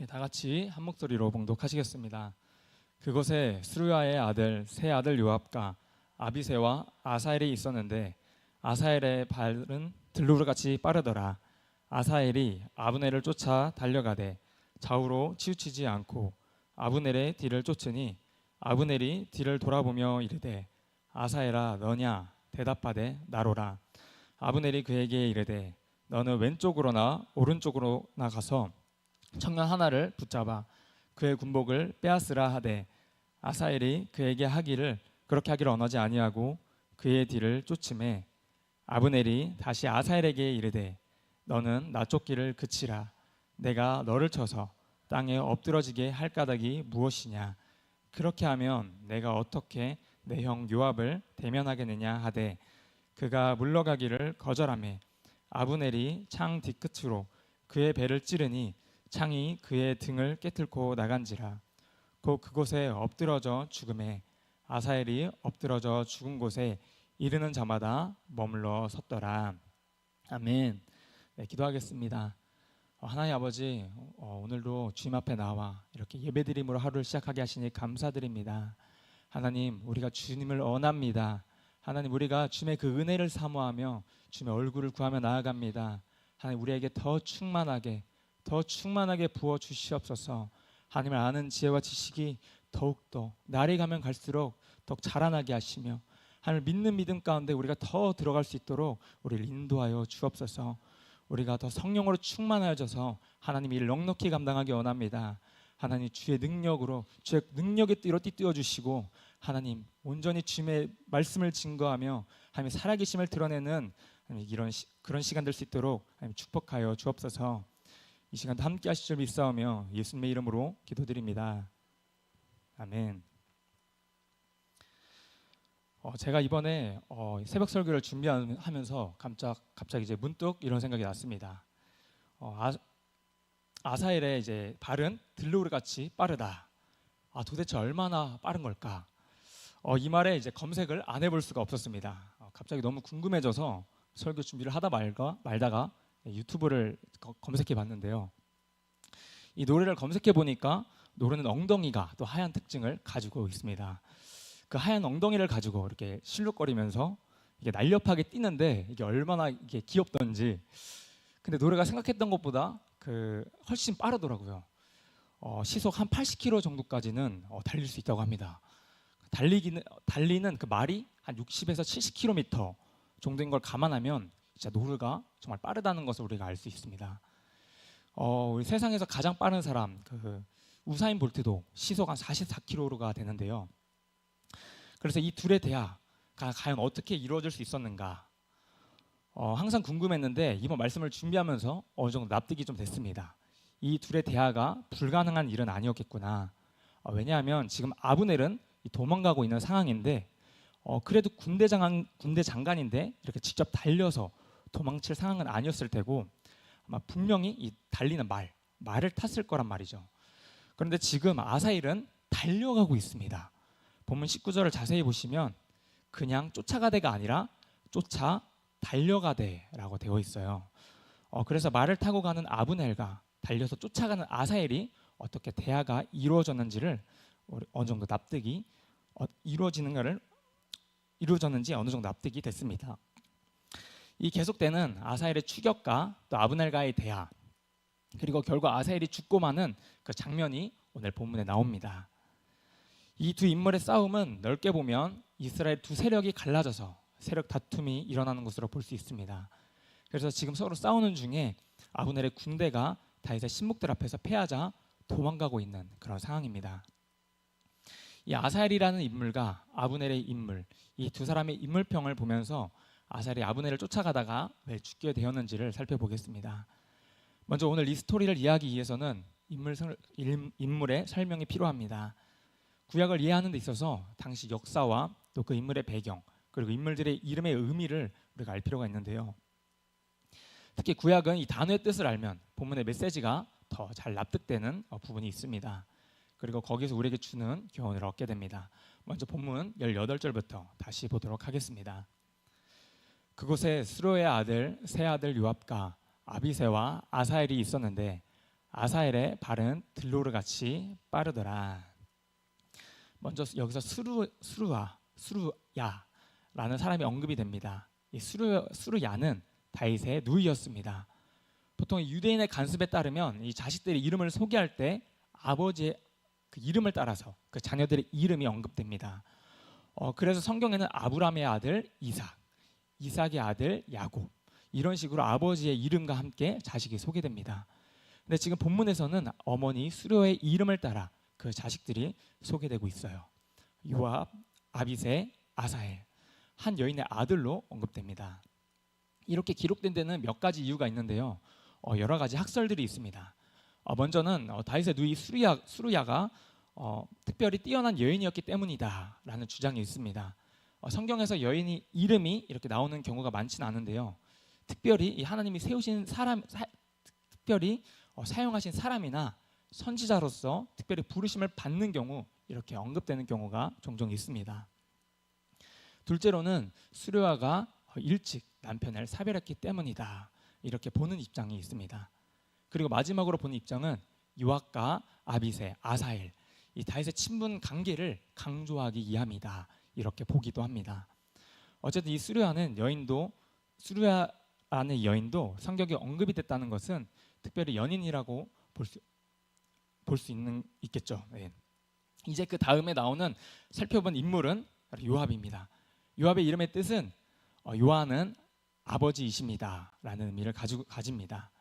다 같이 한 목소리로 봉독하시겠습니다. 그곳에 스루야의 아들 세 아들 요압과 아비새와 아사엘이 있었는데 아사엘의 발은 들로르같이 빠르더라. 아사엘이 아브넬을 쫓아 달려가되 좌우로 치우치지 않고 아브넬의 뒤를 쫓으니 아브넬이 뒤를 돌아보며 이르되 아사엘아 너냐 대답하되 나로라. 아브넬이 그에게 이르되 너는 왼쪽으로나 오른쪽으로나 가서 청년 하나를 붙잡아 그의 군복을 빼앗으라 하되 아사엘이 그에게 하기를 그렇게 하기를 언하지 아니하고 그의 뒤를 쫓음에 아브넬이 다시 아사엘에게 이르되 너는 나 쫓기를 그치라. 내가 너를 쳐서 땅에 엎드러지게 할 까닭이 무엇이냐. 그렇게 하면 내가 어떻게 내 형 요압을 대면하겠느냐 하되 그가 물러가기를 거절하매 아브넬이 창 뒤끝으로 그의 배를 찌르니 창이 그의 등을 깨뚫고 나간지라. 곧 그곳에 엎드러져 죽음에 아사엘이 엎드러져 죽은 곳에 이르는 자마다 머물러 섰더라. 아멘. 네, 기도하겠습니다. 하나님 아버지, 오늘도 주님 앞에 나와 이렇게 예배드림으로 하루를 시작하게 하시니 감사드립니다. 하나님, 우리가 주님을 원합니다. 하나님, 우리가 주님의 그 은혜를 사모하며 주님의 얼굴을 구하며 나아갑니다. 하나님, 우리에게 더 충만하게 부어 주시옵소서. 하나님을 아는 지혜와 지식이 더욱더 날이 가면 갈수록 더욱 자라나게 하시며 하나님을 믿는 믿음 가운데 우리가 더 들어갈 수 있도록 우리를 인도하여 주옵소서. 우리가 더 성령으로 충만하여져서 하나님 일을 넉넉히 감당하기 원합니다. 하나님 주의 능력으로 주의 능력의 띠로 띠띠어 주시고 하나님 온전히 주님의 말씀을 증거하며 하나님 살아계심을 드러내는 그런 시간 될 수 있도록 하나님 축복하여 주옵소서. 이 시간도 함께 하실 줄 믿사오며 예수님의 이름으로 기도드립니다. 아멘. 제가 이번에 새벽 설교를 준비하면서 갑자기 이제 문득 이런 생각이 났습니다. 아사엘의 이제 발은 들로르같이 빠르다. 도대체 얼마나 빠른 걸까? 이 말에 이제 검색을 안 해볼 수가 없었습니다. 갑자기 너무 궁금해져서 설교 준비를 하다 말다가 유튜브를 검색해 봤는데요. 이 노래를 검색해 보니까 노래는 엉덩이가 또 하얀 특징을 가지고 있습니다. 그 하얀 엉덩이를 가지고 이렇게 실룩거리면서 이게 날렵하게 뛰는데 이게 얼마나 이게 귀엽던지. 근데 노래가 생각했던 것보다 훨씬 빠르더라고요. 시속 한 80km 정도까지는 달릴 수 있다고 합니다. 달리는 그 말이 한 60에서 70km 정도인 걸 감안하면 진짜 노래가 정말 빠르다는 것을 우리가 알 수 있습니다. 우리 세상에서 가장 빠른 사람 우사인 볼트도 시속 한 44km가 되는데요. 그래서 이 둘의 대화가 과연 어떻게 이루어질 수 있었는가 항상 궁금했는데 이번 말씀을 준비하면서 어느 정도 납득이 좀 됐습니다. 이 둘의 대화가 불가능한 일은 아니었겠구나. 왜냐하면 지금 아브넬은 도망가고 있는 상황인데 그래도 군대 장관인데 이렇게 직접 달려서 도망칠 상황은 아니었을 테고 아마 분명히 이 달리는 말을 탔을 거란 말이죠. 그런데 지금 아사엘은 달려가고 있습니다. 본문 19절을 자세히 보시면 그냥 쫓아가대가 아니라 쫓아 달려가대라고 되어 있어요. 그래서 말을 타고 가는 아브넬과 달려서 쫓아가는 아사엘이 어떻게 대화가 이루어졌는지를 어느 정도 납득이 이루어졌는지 어느 정도 납득이 됐습니다. 이 계속되는 아사엘의 추격과 또 아브넬과의 대화, 그리고 결국 아사엘이 죽고 마는 그 장면이 오늘 본문에 나옵니다. 이 두 인물의 싸움은 넓게 보면 이스라엘 두 세력이 갈라져서 세력 다툼이 일어나는 것으로 볼 수 있습니다. 그래서 지금 서로 싸우는 중에 아브넬의 군대가 다윗의 신복들 앞에서 패하자 도망가고 있는 그런 상황입니다. 이 아사엘이라는 인물과 아브넬의 인물, 이 두 사람의 인물평을 보면서 아사엘이 아브넬을 쫓아가다가 왜 죽게 되었는지를 살펴보겠습니다. 먼저 오늘 이 스토리를 이해하기 위해서는 인물의 설명이 필요합니다. 구약을 이해하는 데 있어서 당시 역사와 또 그 인물의 배경, 그리고 인물들의 이름의 의미를 우리가 알 필요가 있는데요. 특히 구약은 이 단어의 뜻을 알면 본문의 메시지가 더 잘 납득되는 부분이 있습니다. 그리고 거기서 우리에게 주는 교훈을 얻게 됩니다. 먼저 본문 18절부터 다시 보도록 하겠습니다. 그곳에 스루야의 아들 세 아들 요압과 아비새와 아사엘이 있었는데 아사엘의 발은 들로르같이 빠르더라. 먼저 여기서 수루야라는 사람이 언급이 됩니다. 이 수루야는 다윗의 누이였습니다. 보통 유대인의 간습에 따르면 이 자식들의 이름을 소개할 때 아버지의 그 이름을 따라서 그 자녀들의 이름이 언급됩니다. 그래서 성경에는 아브라함의 아들 이삭, 이삭의 아들 야곱, 이런 식으로 아버지의 이름과 함께 자식이 소개됩니다. 근데 지금 본문에서는 어머니 수르의 이름을 따라 그 자식들이 소개되고 있어요. 요압, 아비새, 아사엘, 한 여인의 아들로 언급됩니다. 이렇게 기록된 데는 몇 가지 이유가 있는데요. 여러 가지 학설들이 있습니다. 먼저는 다윗의 누이 수르야가 특별히 뛰어난 여인이었기 때문이다라는 주장이 있습니다. 성경에서 여인이 이름이 이렇게 나오는 경우가 많지는 않은데요. 특별히 이 하나님이 세우신 사람, 특별히 사용하신 사람이나 선지자로서 특별히 부르심을 받는 경우 이렇게 언급되는 경우가 종종 있습니다. 둘째로는 수르야가 일찍 남편을 사별했기 때문이다, 이렇게 보는 입장이 있습니다. 그리고 마지막으로 보는 입장은 요압과 아비새, 아사엘, 이 다윗의 친분 관계를 강조하기 위함이다, 이렇게 보기도 합니다. 어쨌든 이 수르야라는 여인도 성경에 언급이 됐다는 것은 특별히 연인이라고 볼 수 있겠죠. 네. 이제 그 다음에 살펴본 인물은 요압입니다. 요압의 이름의 뜻은 요한은 아버지이십니다 라는 의미를 가집니다.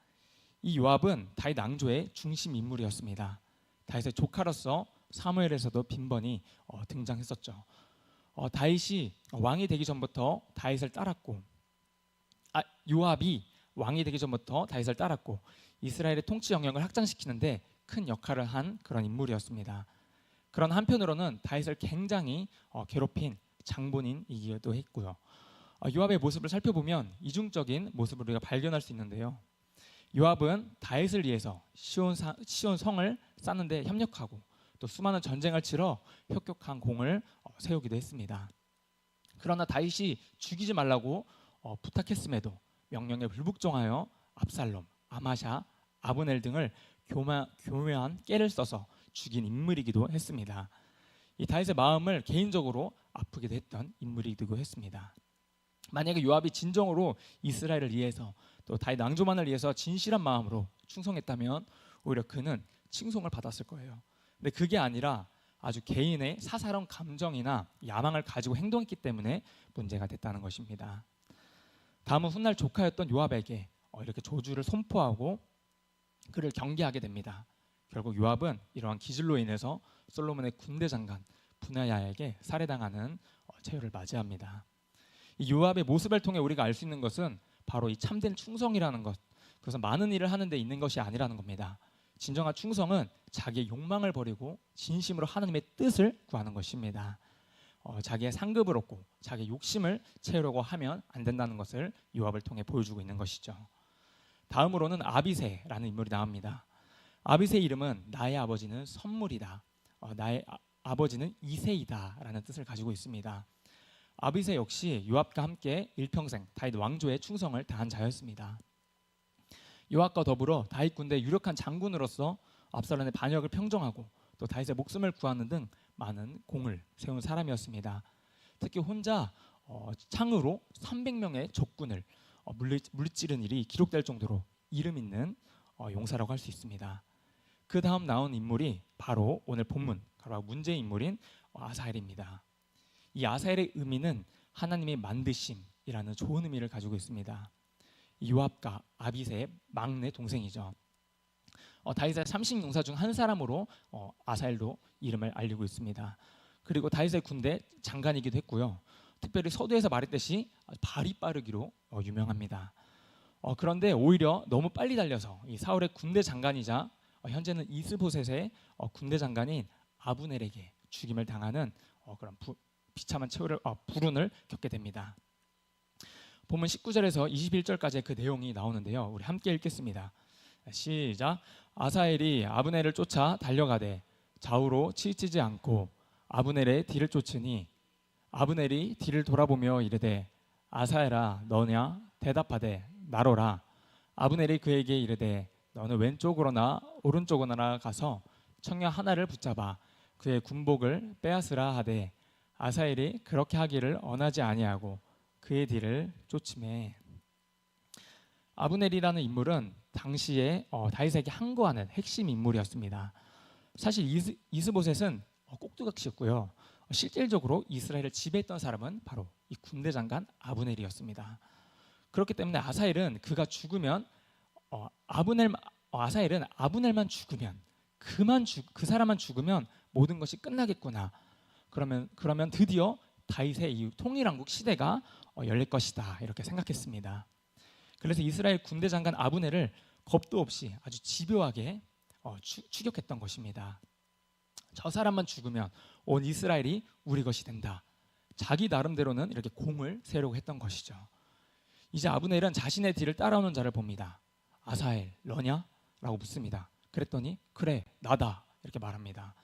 이 요압은 다윗 왕조의 중심 인물이었습니다. 다윗의 조카로서 사무엘에서도 빈번히 등장했었죠. 다윗이 왕이 되기 전부터 다윗을 따랐고, 요압이 왕이 되기 전부터 다윗을 따랐고 이스라엘의 통치 영역을 확장시키는데 큰 역할을 한 그런 인물이었습니다. 그런 한편으로는 다윗을 굉장히 괴롭힌 장본인이기도 했고요. 요압의 모습을 살펴보면 이중적인 모습을 우리가 발견할 수 있는데요. 요압은 다윗을 위해서 시온 성을 쌓는데 협력하고 또 수많은 전쟁을 치러 혁혁한 공을 세우기도 했습니다. 그러나 다윗이 죽이지 말라고 부탁했음에도 명령에 불복종하여 압살롬, 아마샤, 아브넬 등을 교묘한 깨를 써서 죽인 인물이기도 했습니다. 이 다윗의 마음을 개인적으로 아프기도 했던 인물이기도 했습니다. 만약에 요압이 진정으로 이스라엘을 위해서 또 다윗 왕조만을 위해서 진실한 마음으로 충성했다면 오히려 그는 칭송을 받았을 거예요. 근데 그게 아니라 아주 개인의 사사로운 감정이나 야망을 가지고 행동했기 때문에 문제가 됐다는 것입니다. 다음은 훗날 조카였던 요압에게 이렇게 저주를 선포하고 그를 경계하게 됩니다. 결국 요압은 이러한 기질로 인해서 솔로몬의 군대 장관 분하야에게 살해당하는 최후를 맞이합니다. 이 요압의 모습을 통해 우리가 알 수 있는 것은 바로 이 참된 충성이라는 것, 그것은 많은 일을 하는 데 있는 것이 아니라는 겁니다. 진정한 충성은 자기의 욕망을 버리고 진심으로 하나님의 뜻을 구하는 것입니다. 자기의 상급을 얻고 자기의 욕심을 채우려고 하면 안 된다는 것을 요압을 통해 보여주고 있는 것이죠. 다음으로는 아비새라는 인물이 나옵니다. 아비새의 이름은 나의 아버지는 선물이다, 나의 아버지는 이새이다 라는 뜻을 가지고 있습니다. 아비새 역시 요압과 함께 일평생 다윗 왕조의 충성을 다한 자였습니다. 요압과 더불어 다윗 군대의 유력한 장군으로서 압살롬의 반역을 평정하고 또 다윗의 목숨을 구하는 등 많은 공을 세운 사람이었습니다. 특히 혼자 창으로 300명의 적군을 물리찌른 일이 기록될 정도로 이름 있는 용사라고 할 수 있습니다. 그 다음 나온 인물이 바로 오늘 본문 바로 문제의 인물인 아사엘입니다. 이 아사엘의 의미는 하나님의 만드심이라는 좋은 의미를 가지고 있습니다. 요압과 아비새의 막내 동생이죠. 다윗의 30용사 중 한 사람으로 아사엘도 이름을 알리고 있습니다. 그리고 다윗의 군대 장관이기도 했고요. 특별히 서두에서 말했듯이 발이 빠르기로 유명합니다. 그런데 오히려 너무 빨리 달려서 이 사울의 군대 장관이자 현재는 이스보셋의 군대 장관인 아브넬에게 죽임을 당하는 그런 비참한 불운을 겪게 됩니다. 본문 19절에서 21절까지의 그 내용이 나오는데요. 우리 함께 읽겠습니다. 시작. 아사엘이 아브넬을 쫓아 달려가되 좌우로 치이치지 않고 아브넬의 뒤를 쫓으니 아브넬이 뒤를 돌아보며 이르되 아사엘아 너냐? 대답하되 나로라. 아브넬이 그에게 이르되 너는 왼쪽으로나 오른쪽으로나 가서 청년 하나를 붙잡아 그의 군복을 빼앗으라 하되 아사엘이 그렇게 하기를 언하지 아니하고 그의 뒤를 쫓음에. 아브넬이라는 인물은 당시에 다윗에게 항거하는 핵심 인물이었습니다. 사실 이스보셋은 꼭두각시였고요. 실질적으로 이스라엘을 지배했던 사람은 바로 이 군대 장관 아브넬이었습니다. 그렇기 때문에 아사엘은 그가 죽으면 아사엘은 아브넬만 죽으면 그 사람만 죽으면 모든 것이 끝나겠구나. 그러면 드디어 다윗의 이 통일왕국 시대가 열릴 것이다 이렇게 생각했습니다. 그래서 이스라엘 군대 장관 아브넬을 겁도 없이 아주 집요하게 추격했던 것입니다. 저 사람만 죽으면 온 이스라엘이 우리 것이 된다. 자기 나름대로는 이렇게 공을 세우려고 했던 것이죠. 이제 아브넬은 자신의 뒤를 따라오는 자를 봅니다. 아사엘 너냐? 라고 묻습니다. 그랬더니 그래 나다 이렇게 말합니다.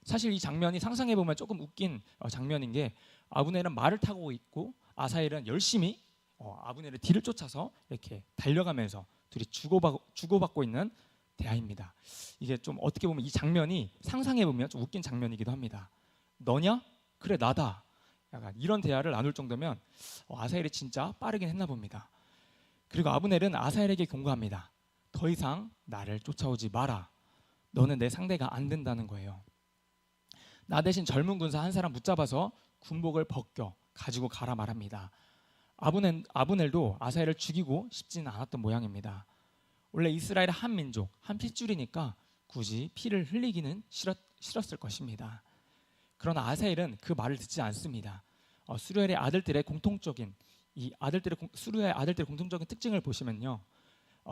사실 이 장면이 상상해보면 조금 웃긴 장면인 게 아브넬은 말을 타고 있고 아사엘은 열심히 아브넬의 뒤를 쫓아서 이렇게 달려가면서 둘이 주고받고 있는 대화입니다. 이게 좀 어떻게 보면 이 장면이 상상해보면 좀 웃긴 장면이기도 합니다. 너냐? 그래 나다. 약간 이런 대화를 나눌 정도면 아사엘이 진짜 빠르긴 했나 봅니다. 그리고 아브넬은 아사엘에게 경고합니다. 더 이상 나를 쫓아오지 마라. 너는 내 상대가 안 된다는 거예요. 나 대신 젊은 군사 한 사람 붙잡아서 군복을 벗겨 가지고 가라 말합니다. 아브넬도 아사엘을 죽이고 싶지는 않았던 모양입니다. 원래 이스라엘 한 민족, 한 핏줄이니까 굳이 피를 흘리기는 싫었을 것입니다. 그러나 아사엘은 그 말을 듣지 않습니다. 수르야의 아들들의 공통적인 특징을 보시면요,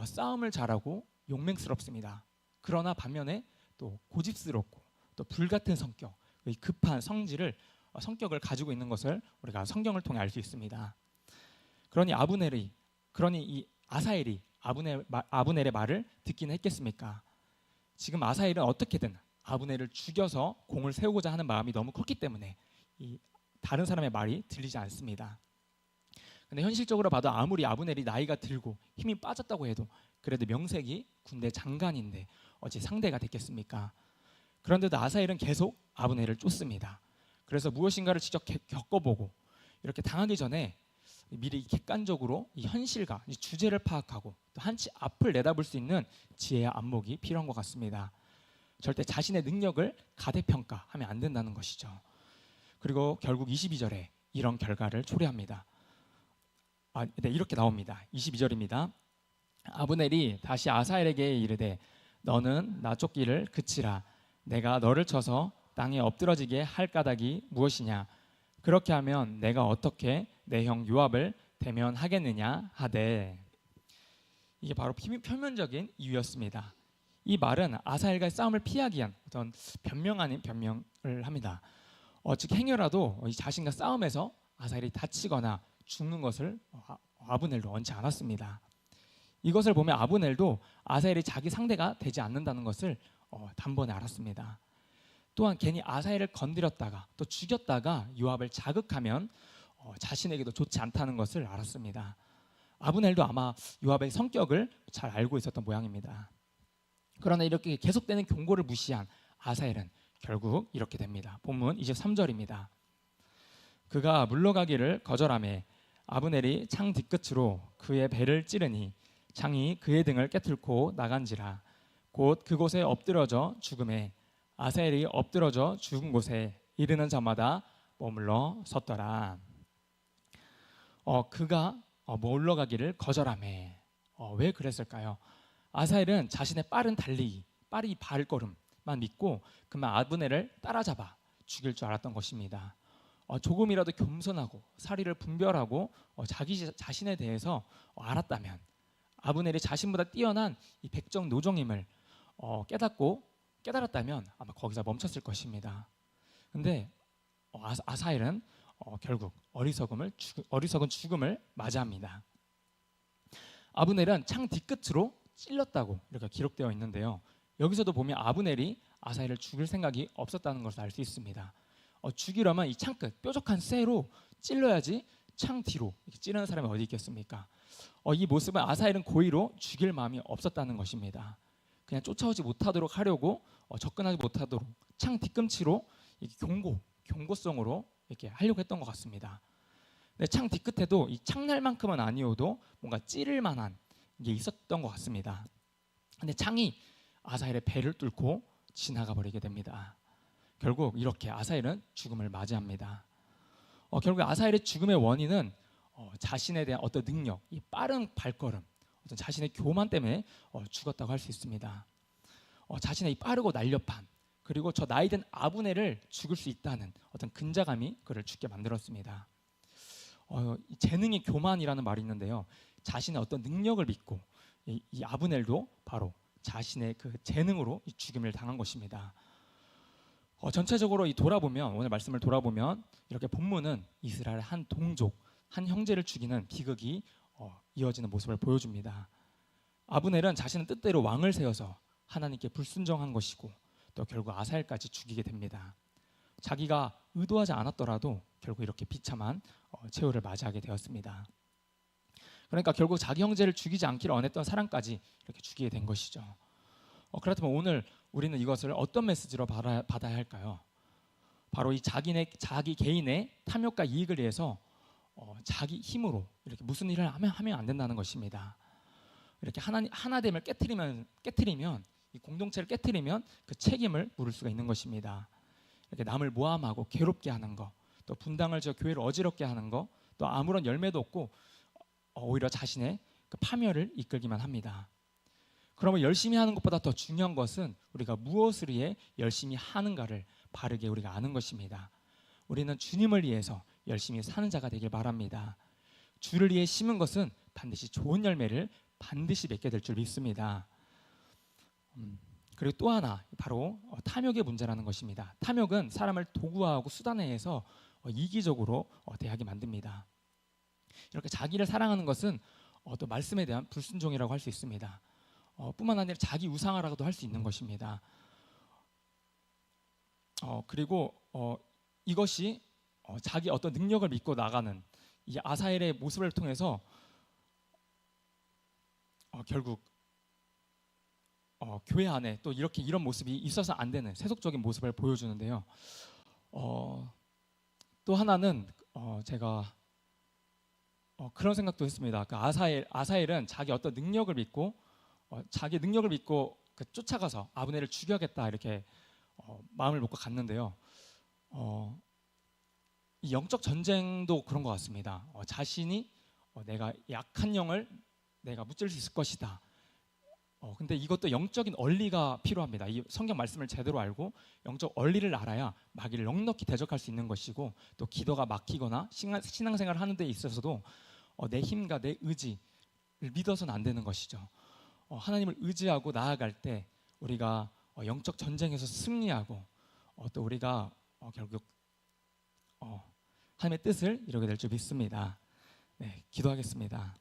싸움을 잘하고 용맹스럽습니다. 그러나 반면에 또 고집스럽고 또 불같은 성격, 급한 성격을 가지고 있는 것을 우리가 성경을 통해 알 수 있습니다. 그러니 이 아사엘이 아브넬의 말을 듣기는 했겠습니까? 지금 아사엘은 어떻게든 아브넬을 죽여서 공을 세우고자 하는 마음이 너무 컸기 때문에 이 다른 사람의 말이 들리지 않습니다. 근데 현실적으로 봐도 아무리 아브넬이 나이가 들고 힘이 빠졌다고 해도 그래도 명색이 군대 장관인데 어찌 상대가 됐겠습니까? 그런데도 아사엘은 계속 아브넬을 쫓습니다. 그래서 무엇인가를 직접 겪어보고 이렇게 당하기 전에 미리 객관적으로 이 현실과 이 주제를 파악하고 또 한치 앞을 내다볼 수 있는 지혜와 안목이 필요한 것 같습니다. 절대 자신의 능력을 가대평가하면 안 된다는 것이죠. 그리고 결국 22절에 이런 결과를 초래합니다. 네, 이렇게 나옵니다. 22절입니다. 아브넬이 다시 아사엘에게 이르되 너는 나 쫓기를 그치라. 내가 너를 쳐서 땅에 엎드러지게 할 까닭이 무엇이냐? 그렇게 하면 내가 어떻게 내 형 요압을 대면하겠느냐 하되. 이게 바로 표면적인 이유였습니다. 이 말은 아사엘과의 싸움을 피하기 위한 어떤 변명 아닌 변명을 합니다. 즉 행여라도 이 자신과 싸움에서 아사엘이 다치거나 죽는 것을 아브넬도 원치 않았습니다. 이것을 보면 아브넬도 아사엘이 자기 상대가 되지 않는다는 것을 단번에 알았습니다. 또한 괜히 아사엘을 건드렸다가 또 죽였다가 요압을 자극하면 자신에게도 좋지 않다는 것을 알았습니다. 아브넬도 아마 요압의 성격을 잘 알고 있었던 모양입니다. 그러나 이렇게 계속되는 경고를 무시한 아사엘은 결국 이렇게 됩니다. 본문 23절입니다. 그가 물러가기를 거절하매 아브넬이 창 뒤끝으로 그의 배를 찌르니 창이 그의 등을 깨뚫고 나간지라. 곧 그곳에 엎드러져 죽음에 아사엘이 엎드러져 죽은 곳에 이르는 자마다 머물러 섰더라. 그가 물러가기를 거절하매. 왜 그랬을까요? 아사엘은 자신의 빠른 달리기, 빠른 발걸음만 믿고 그만 아브넬을 따라잡아 죽일 줄 알았던 것입니다. 조금이라도 겸손하고 사리를 분별하고 자기 자신에 대해서 알았다면 아브넬이 자신보다 뛰어난 이 백정 노정임을 깨달았다면 아마 거기서 멈췄을 것입니다. 근데 아사엘은 결국 어리석은 죽음을 맞이합니다. 아브넬은 창 뒤끝으로 찔렀다고 이렇게 기록되어 있는데요. 여기서도 보면 아브넬이 아사엘을 죽일 생각이 없었다는 것을 알 수 있습니다. 죽이려면 이 창끝 뾰족한 쇠로 찔러야지 창 뒤로 이렇게 찌르는 사람이 어디 있겠습니까? 이 모습은 아사엘은 고의로 죽일 마음이 없었다는 것입니다. 그냥 쫓아오지 못하도록 하려고 접근하지 못하도록 창 뒤꿈치로 경고성으로 이렇게 하려고 했던 것 같습니다. 근데 창 뒤끝에도 이 창날만큼은 아니어도 뭔가 찌를 만한 게 있었던 것 같습니다. 근데 창이 아사엘의 배를 뚫고 지나가 버리게 됩니다. 결국 이렇게 아사엘은 죽음을 맞이합니다. 결국 아사엘의 죽음의 원인은 자신에 대한 어떤 능력, 이 빠른 발걸음, 어떤 자신의 교만 때문에 죽었다고 할 수 있습니다. 자신의 이 빠르고 날렵함, 그리고 저 나이든 아브넬을 죽일 수 있다는 어떤 근자감이 그를 죽게 만들었습니다. 재능의 교만이라는 말이 있는데요, 자신의 어떤 능력을 믿고 이 아브넬도 바로 자신의 그 재능으로 이 죽임을 당한 것입니다. 전체적으로 오늘 말씀을 돌아보면 이렇게 본문은 이스라엘 한 동족, 한 형제를 죽이는 비극이 이어지는 모습을 보여줍니다. 아브넬은 자신의 뜻대로 왕을 세워서 하나님께 불순종한 것이고 또 결국 아사엘까지 죽이게 됩니다. 자기가 의도하지 않았더라도 결국 이렇게 비참한 최후를 맞이하게 되었습니다. 그러니까 결국 자기 형제를 죽이지 않기를 원했던 사람까지 이렇게 죽이게 된 것이죠. 그렇다면 오늘 우리는 이것을 어떤 메시지로 받아야 할까요? 바로 이 자기 개인의 탐욕과 이익을 위해서 자기 힘으로 이렇게 무슨 일을 하면 안 된다는 것입니다. 이렇게 하나됨을 깨트리면 이 공동체를 깨트리면 그 책임을 물을 수가 있는 것입니다. 이렇게 남을 모함하고 괴롭게 하는 것, 또 분당을 지어 교회를 어지럽게 하는 것, 또 아무런 열매도 없고 오히려 자신의 그 파멸을 이끌기만 합니다. 그러면 열심히 하는 것보다 더 중요한 것은 우리가 무엇을 위해 열심히 하는가를 바르게 우리가 아는 것입니다. 우리는 주님을 위해서 열심히 사는 자가 되길 바랍니다. 주를 위해 심은 것은 반드시 좋은 열매를 반드시 맺게 될 줄 믿습니다. 그리고 또 하나 바로 탐욕의 문제라는 것입니다. 탐욕은 사람을 도구화하고 수단에 의해서 이기적으로 대하게 만듭니다. 이렇게 자기를 사랑하는 것은 또 말씀에 대한 불순종이라고 할 수 있습니다. 뿐만 아니라 자기 우상화라고도 할 수 있는 것입니다. 그리고 이것이 자기 어떤 능력을 믿고 나가는 이 아사엘의 모습을 통해서 결국 교회 안에 또 이런 모습이 있어서 안 되는 세속적인 모습을 보여주는데요. 또 하나는 제가 그런 생각도 했습니다. 그 아사엘은 자기 어떤 능력을 믿고 쫓아가서 아브넬을 죽여야겠다 이렇게 마음을 먹고 갔는데요. 이 영적 전쟁도 그런 것 같습니다. 자신이 내가 약한 영을 내가 무찔 수 있을 것이다. 근데 이것도 영적인 원리가 필요합니다. 이 성경 말씀을 제대로 알고 영적 원리를 알아야 마귀를 넉넉히 대적할 수 있는 것이고, 또 기도가 막히거나 신앙생활을 하는 데 있어서도 내 힘과 내 의지를 믿어서는 안 되는 것이죠. 하나님을 의지하고 나아갈 때 우리가 영적 전쟁에서 승리하고 또 우리가 결국 하나님의 뜻을 이루게 될 줄 믿습니다. 네, 기도하겠습니다.